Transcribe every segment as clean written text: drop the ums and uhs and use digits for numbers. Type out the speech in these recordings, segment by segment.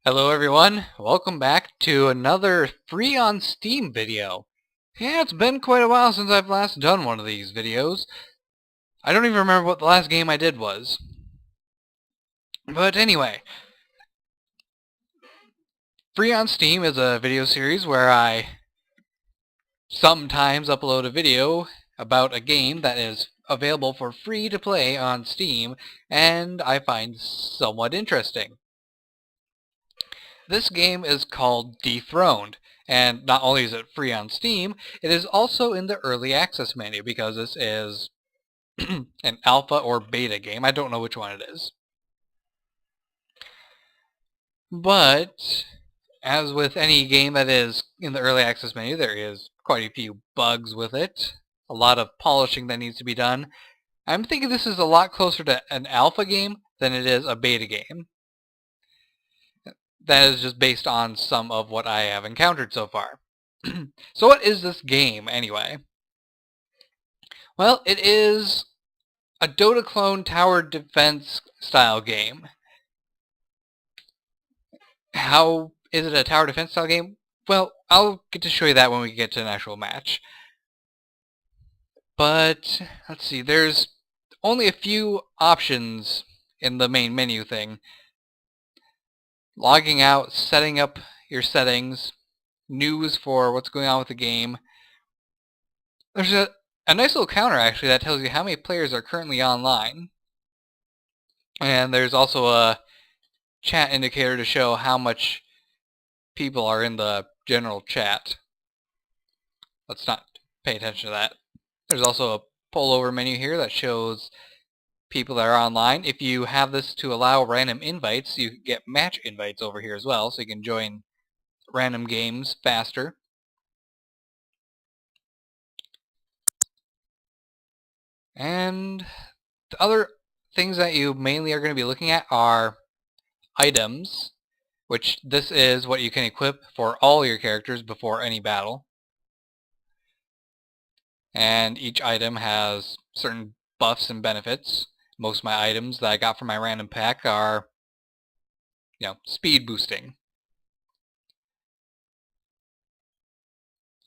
Hello everyone, welcome back to another free on Steam video. Yeah, it's been quite a while since I've last done one of these videos. I don't even remember what the last game I did was. But anyway, free on Steam is a video series where I sometimes upload a video about a game that is available for free to play on Steam and I find somewhat interesting. This game is called Dethroned, and not only is it free on Steam, it is also in the early access menu because this is an alpha or beta game. I don't know which one it is. But, as with any game that is in the early access menu, there is quite a few bugs with it. A lot of polishing that needs to be done. I'm thinking this is a lot closer to an alpha game than it is a beta game. That is just based on some of what I have encountered so far. So what is this game, anyway? Well, it is a Dota clone tower defense style game. How is it a tower defense style game? Well, I'll get to show you that when we get to an actual match. But, let's see, there's only a few options in the main menu thing. Logging out, setting up your settings, news for what's going on with the game. There's a nice little counter actually that tells you how many players are currently online. And there's also a chat indicator to show how much people are in the general chat. Let's not pay attention to that. There's also a pullover menu here that shows people that are online. If you have this to allow random invites, you get match invites over here as well, so you can join random games faster. And the other things that you mainly are going to be looking at are items, which this is what you can equip for all your characters before any battle. And each item has certain buffs and benefits. Most of my items that I got from my random pack are, speed boosting.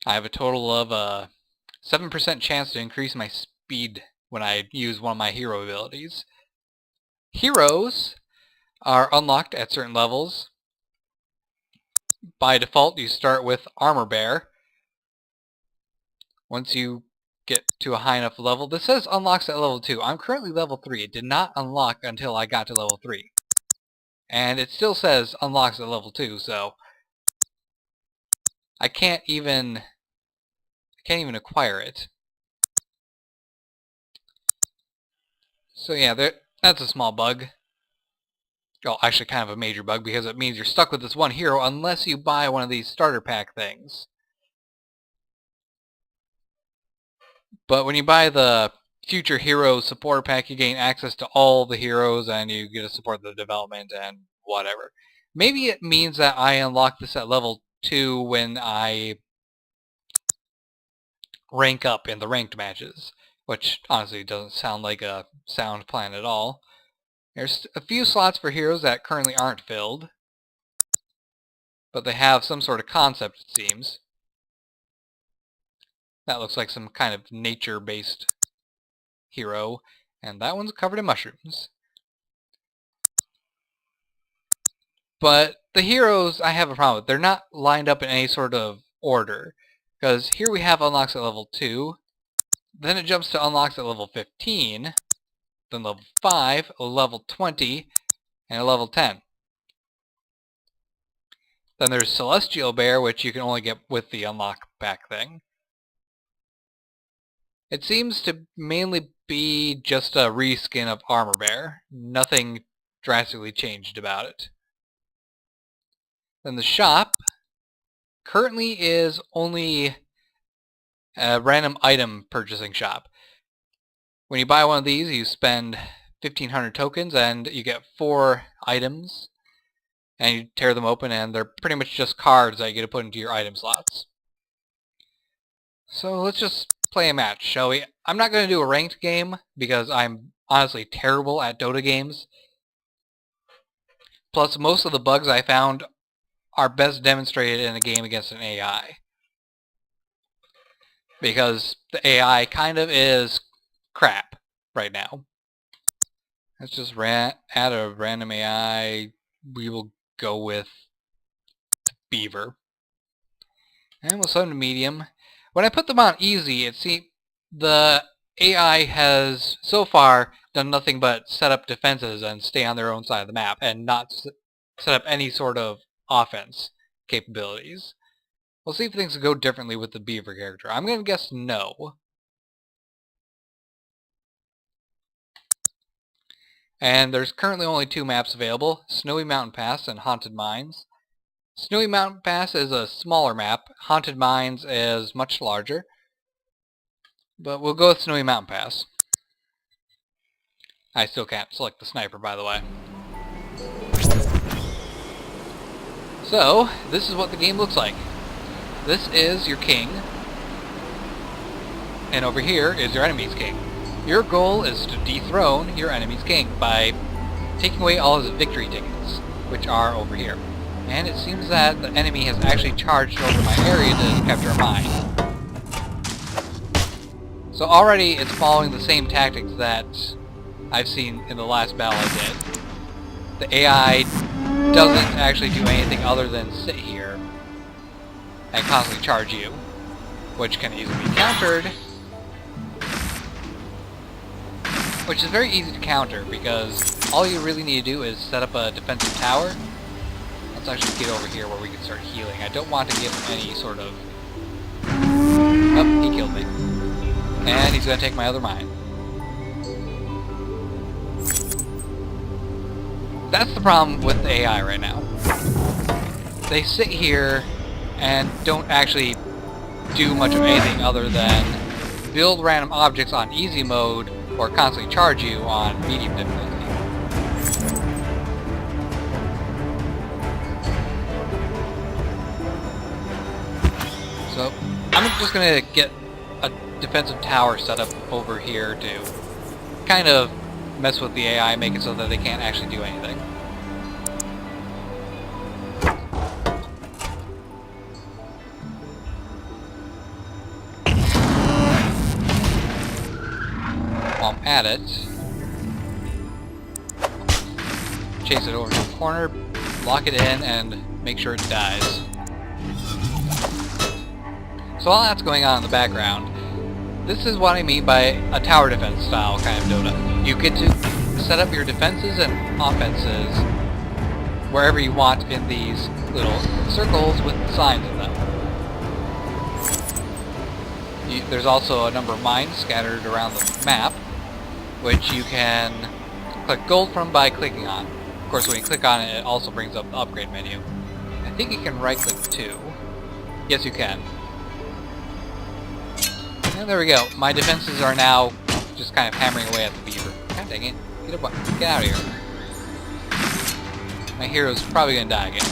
I have a total of a 7% chance to increase my speed when I use one of my hero abilities. Heroes are unlocked at certain levels. By default, you start with Armor Bear. Once you get to a high enough level, this says unlocks at level 2. I'm currently level 3. It did not unlock until I got to level 3. And it still says unlocks at level 2, so I can't even acquire it. So yeah, that's a small bug. Well, actually kind of a major bug because it means you're stuck with this one hero unless you buy one of these starter pack things. But when you buy the Future Heroes support pack, you gain access to all the heroes and you get to support the development and whatever. Maybe it means that I unlock this at level 2 when I rank up in the ranked matches, which honestly doesn't sound like a sound plan at all. There's a few slots for heroes that currently aren't filled, but they have some sort of concept, it seems. That looks like some kind of nature-based hero, and that one's covered in mushrooms. But the heroes I have a problem with. They're not lined up in any sort of order, because here we have unlocks at level 2, then it jumps to unlocks at level 15, then level 5, a level 20, and a level 10. Then there's Celestial Bear, which you can only get with the unlock pack thing. It seems to mainly be just a reskin of Armor Bear. Nothing drastically changed about it. Then the shop currently is only a random item purchasing shop. When you buy one of these, you spend 1,500 tokens and you get 4 items. And you tear them open and they're pretty much just cards that you get to put into your item slots. So let's just play a match, shall we? I'm not going to do a ranked game because I'm honestly terrible at Dota games. Plus, most of the bugs I found are best demonstrated in a game against an AI. Because the AI kind of is crap right now. Let's just add a random AI. We will go with Beaver. And we'll set them to medium. When I put them on easy, it seems the AI has so far done nothing but set up defenses and stay on their own side of the map and not set up any sort of offense capabilities. We'll see if things go differently with the Beaver character. I'm going to guess no. And there's currently only 2 maps available, Snowy Mountain Pass and Haunted Mines. Snowy Mountain Pass is a smaller map, Haunted Mines is much larger. But we'll go with Snowy Mountain Pass. I still can't select the sniper, by the way. So, this is what the game looks like. This is your king. And over here is your enemy's king. Your goal is to dethrone your enemy's king by taking away all his victory tickets, which are over here. And it seems that the enemy has actually charged over my area to capture a mine. So already it's following the same tactics that I've seen in the last battle I did. The AI doesn't actually do anything other than sit here and constantly charge you, which can easily be countered. Which is very easy to counter because all you really need to do is set up a defensive tower. Let's actually get over here where we can start healing. I don't want to give him any sort of... Oh, he killed me. And he's going to take my other mine. That's the problem with the AI right now. They sit here and don't actually do much of anything other than build random objects on easy mode or constantly charge you on medium difficulty. So I'm just going to get a defensive tower set up over here to kind of mess with the AI, make it so that they can't actually do anything. While I'm at it, chase it over to the corner, lock it in, and make sure it dies. So while that's going on in the background, this is what I mean by a tower defense style kind of Dota. You get to set up your defenses and offenses wherever you want in these little circles with signs in them. There's also a number of mines scattered around the map, which you can collect gold from by clicking on. Of course, when you click on it, it also brings up the upgrade menu. I think you can right-click too. Yes, you can. And there we go. My defenses are now just kind of hammering away at the beaver. God dang it. Get out of here. My hero's probably going to die again.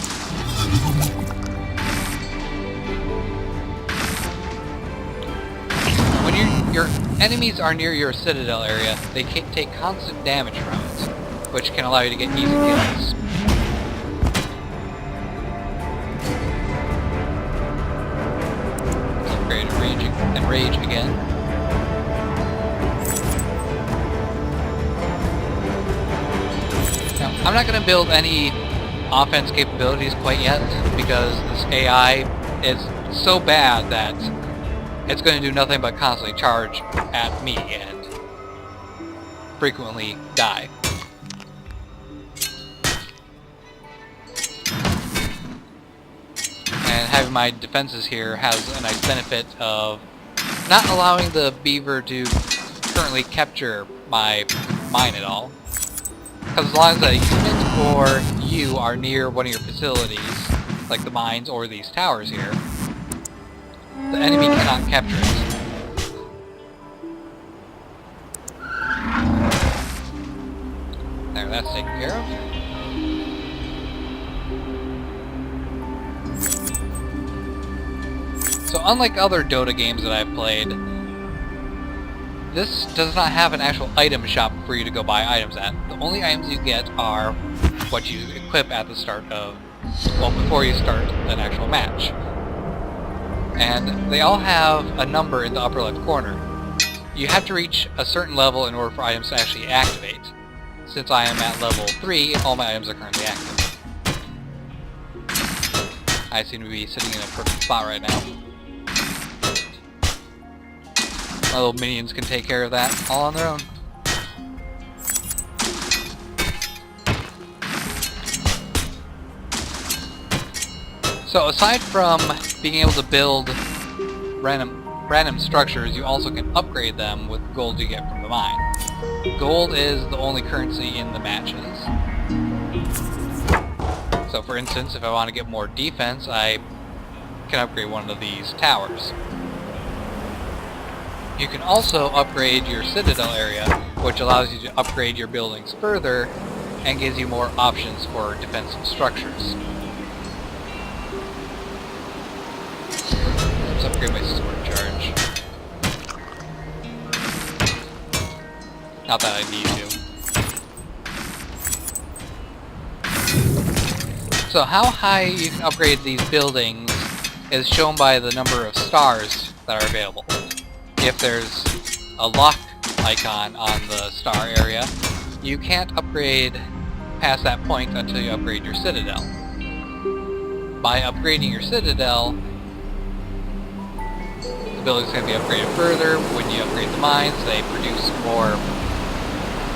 When your enemies are near your citadel area, they take constant damage from it, which can allow you to get easy kills. Upgrade and rage again. Now, I'm not going to build any offense capabilities quite yet, because this AI is so bad that it's going to do nothing but constantly charge at me and frequently die. And having my defenses here has a nice benefit of not allowing the beaver to currently capture my mine at all. Because as long as a unit or you are near one of your facilities, like the mines or these towers here, the enemy cannot capture it. There, that's taken care of. So unlike other Dota games that I've played, this does not have an actual item shop for you to go buy items at. The only items you get are what you equip at the start of, well, before you start an actual match. And they all have a number in the upper left corner. You have to reach a certain level in order for items to actually activate. Since I am at level 3, all my items are currently active. I seem to be sitting in a perfect spot right now. My little minions can take care of that all on their own. So aside from being able to build random structures, you also can upgrade them with gold you get from the mine. Gold is the only currency in the matches. So for instance, if I want to get more defense, I can upgrade one of these towers. You can also upgrade your citadel area, which allows you to upgrade your buildings further and gives you more options for defensive structures. Let's upgrade my sword charge. Not that I need to. So how high you can upgrade these buildings is shown by the number of stars that are available. If there's a lock icon on the star area, you can't upgrade past that point until you upgrade your citadel. By upgrading your citadel, the building's going to be upgraded further. When you upgrade the mines, they produce more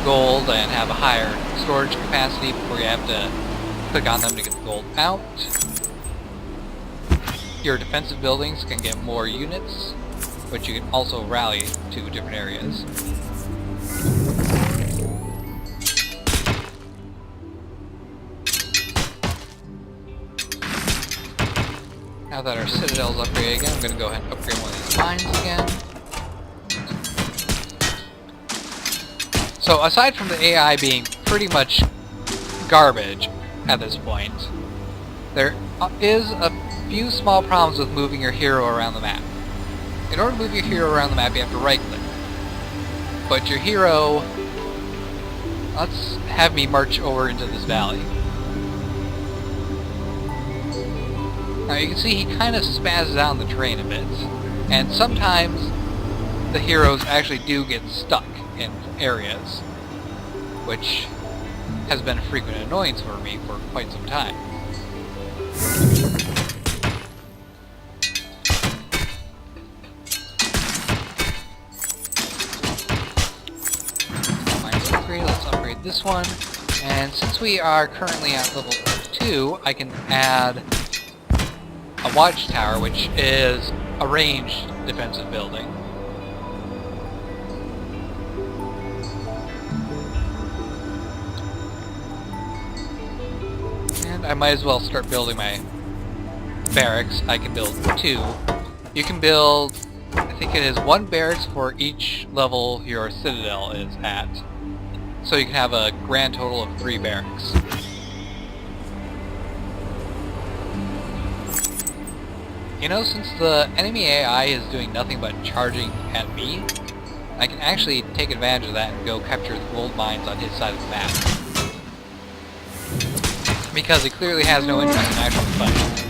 gold and have a higher storage capacity before you have to click on them to get the gold out. Your defensive buildings can get more units, which you can also rally to different areas. Now that our citadel's upgraded again, I'm going to go ahead and upgrade one of these mines again. So aside from the AI being pretty much garbage at this point, there is a few small problems with moving your hero around the map. In order to move your hero around the map, you have to right-click. But your hero... Let's have me march over into this valley. Now you can see he kind of spazzes out on the terrain a bit. And sometimes the heroes actually do get stuck in areas, which has been a frequent annoyance for me for quite some time. Let's upgrade this one, and since we are currently at level 2, I can add a watchtower, which is a ranged defensive building. And I might as well start building my barracks. I can build 2. You can build, I think it is 1 barracks for each level your citadel is at. So you can have a grand total of 3 barracks. You know, since the enemy AI is doing nothing but charging at me, I can actually take advantage of that and go capture the gold mines on his side of the map. Because he clearly has no interest in actual fighting.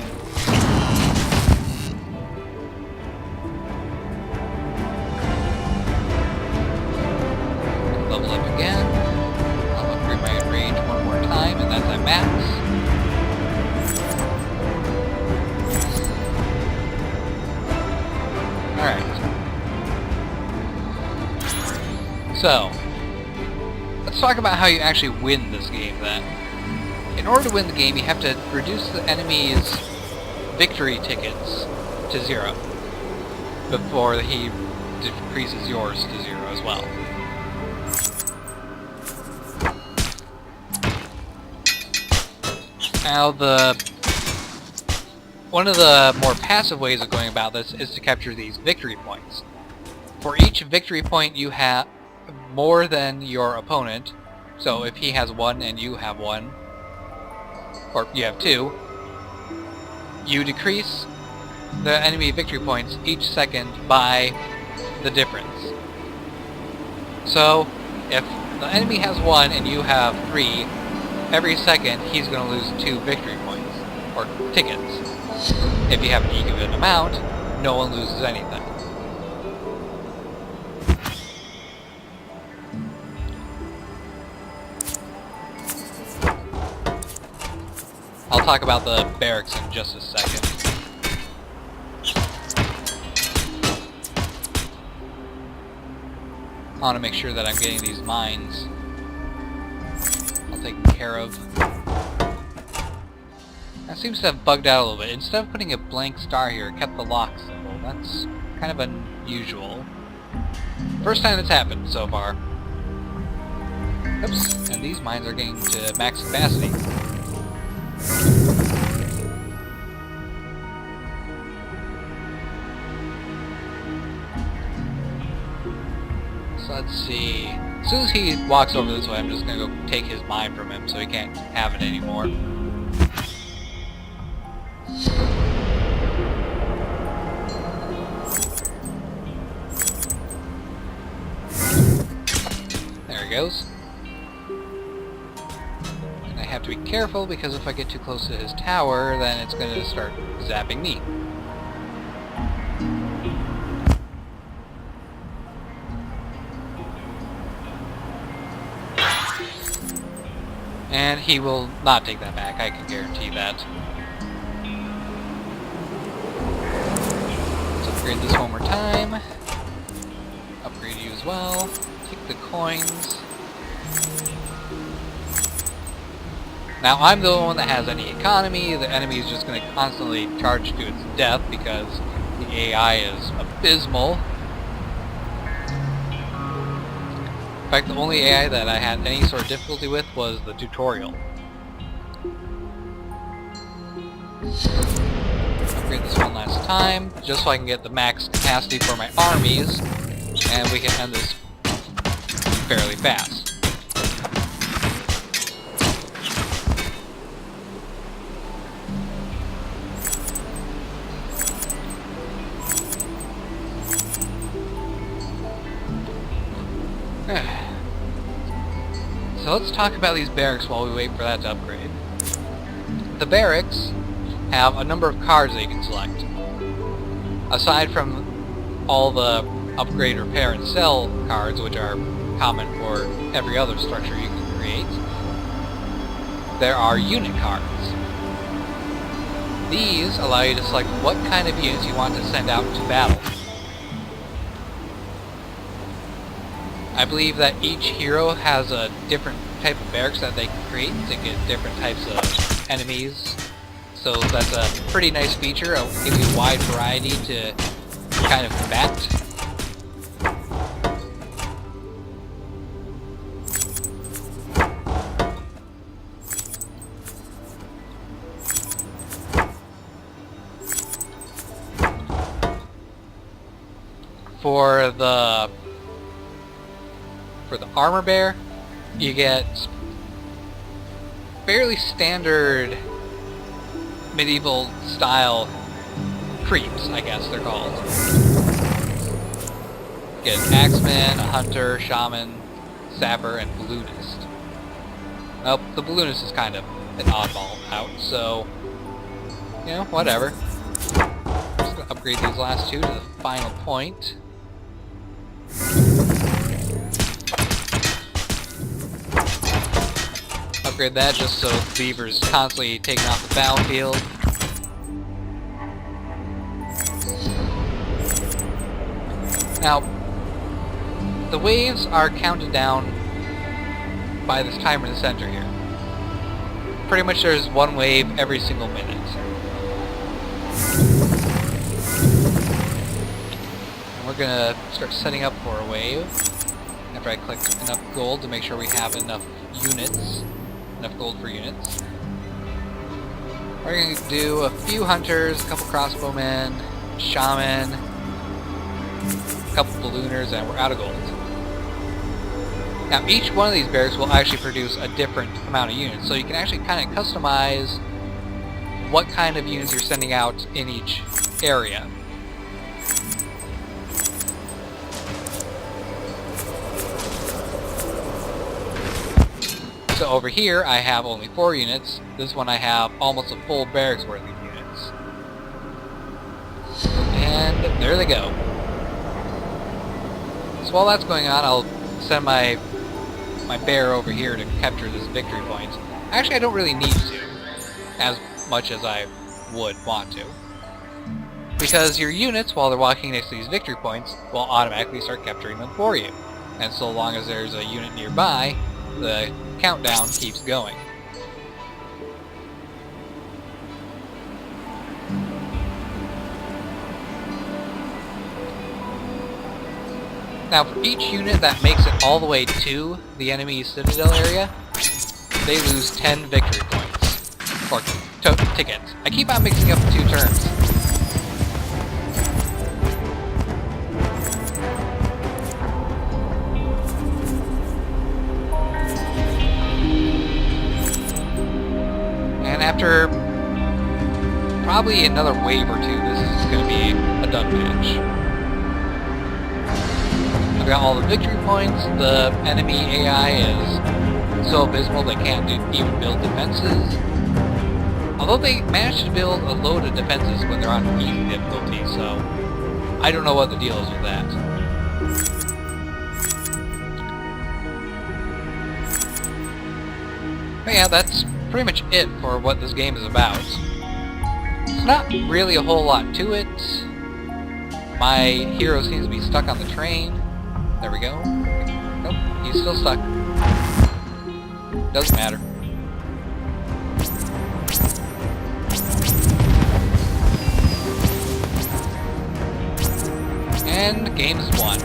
Level up again. I'll upgrade my range one more time, and that's at max. Alright. So, let's talk about how you actually win this game then. In order to win the game, you have to reduce the enemy's victory tickets to 0 before he decreases yours to 0 as well. Now, one of the more passive ways of going about this is to capture these victory points. For each victory point you have more than your opponent, so if he has 1 and you have 1, or you have 2, you decrease the enemy victory points each second by the difference. So, if the enemy has 1 and you have 3, every second he's going to lose 2 victory points, or tickets. If you have an even amount, no one loses anything. I'll talk about the barracks in just a second. I want to make sure that I'm getting these mines all taken care of. That seems to have bugged out a little bit. Instead of putting a blank star here, it kept the lock symbol. That's kind of unusual. First time it's happened so far. Oops, and these mines are getting to max capacity. So let's see. As soon as he walks over this way, I'm just going to go take his mine from him so he can't have it anymore. There he goes. And I have to be careful because if I get too close to his tower, then it's going to start zapping me. And he will not take that back, I can guarantee that. Let's upgrade this one more time. Upgrade you as well. Take the coins. Now I'm the one that has any economy. The enemy is just going to constantly charge to its death because the AI is abysmal. In fact, the only AI that I had any sort of difficulty with was the tutorial. Upgrade this one last time, just so I can get the max capacity for my armies, and we can end this fairly fast. So let's talk about these barracks while we wait for that to upgrade. The barracks have a number of cards that you can select. Aside from all the upgrade, repair, and sell cards, which are common for every other structure you can create, there are unit cards. These allow you to select what kind of units you want to send out to battle. I believe that each hero has a different type of barracks that they can create to get different types of enemies. So that's a pretty nice feature. It'll give you a wide variety to kind of combat. For the armor bear, you get fairly standard medieval style creeps, I guess they're called. You get an axeman, a hunter, shaman, sapper, and balloonist. Well, the balloonist is kind of an oddball out, so you know, whatever. I'm just gonna upgrade these last two to the final point. Upgrade that just so Beaver's constantly taking off the battlefield. Now, the waves are counted down by this timer in the center here. Pretty much there's one wave every single minute. And we're gonna start setting up for a wave after I collect enough gold to make sure we have enough units. Enough gold for units. We're going to do a few hunters, a couple crossbowmen, shaman, a couple ballooners, and we're out of gold. Now each one of these barracks will actually produce a different amount of units, so you can actually kind of customize what kind of units you're sending out in each area. So over here I have only 4 units. This one I have almost a full barracks worth of units. And there they go. So while that's going on, I'll send my bear over here to capture this victory point. Actually, I don't really need to, as much as I would want to. Because your units, while they're walking next to these victory points, will automatically start capturing them for you. And so long as there's a unit nearby, the countdown keeps going. Now for each unit that makes it all the way to the enemy's citadel area, they lose 10 victory points. Or tickets. I keep on mixing up the two terms. And after probably another wave or two, this is going to be a done match. I've got all the victory points. The enemy AI is so abysmal they can't even build defenses. Although they managed to build a load of defenses when they're on easy difficulty, so I don't know what the deal is with that. But yeah, that's pretty much it for what this game is about. It's not really a whole lot to it. My hero seems to be stuck on the train. There we go. Nope, he's still stuck. Doesn't matter. And the game is won.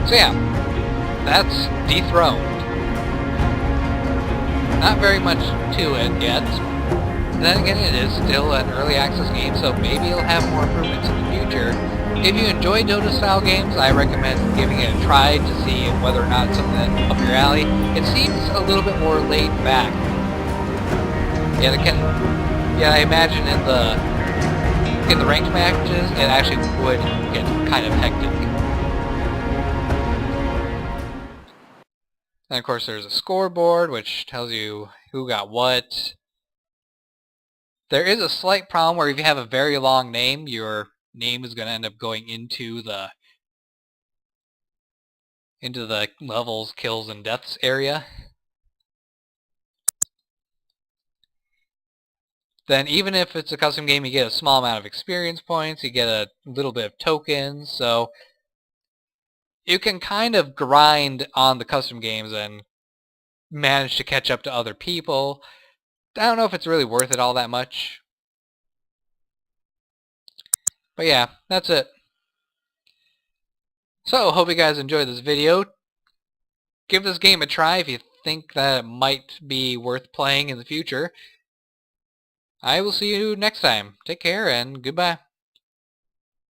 So yeah, that's Dethroned. Not very much to it yet. Then again, it is still an early access game, so maybe it'll have more improvements in the future. If you enjoy Dota-style games, I recommend giving it a try to see whether or not it's something up your alley. It seems a little bit more laid back. Yet I imagine in the ranked matches, it actually would get kind of hectic. And of course, there's a scoreboard which tells you who got what. There is a slight problem where if you have a very long name, your name is going to end up going into the levels, kills, and deaths area. Then even if it's a custom game, you get a small amount of experience points, you get a little bit of tokens, so you can kind of grind on the custom games and manage to catch up to other people. I don't know if it's really worth it all that much. But yeah, that's it. So, hope you guys enjoyed this video. Give this game a try if you think that it might be worth playing in the future. I will see you next time. Take care and goodbye.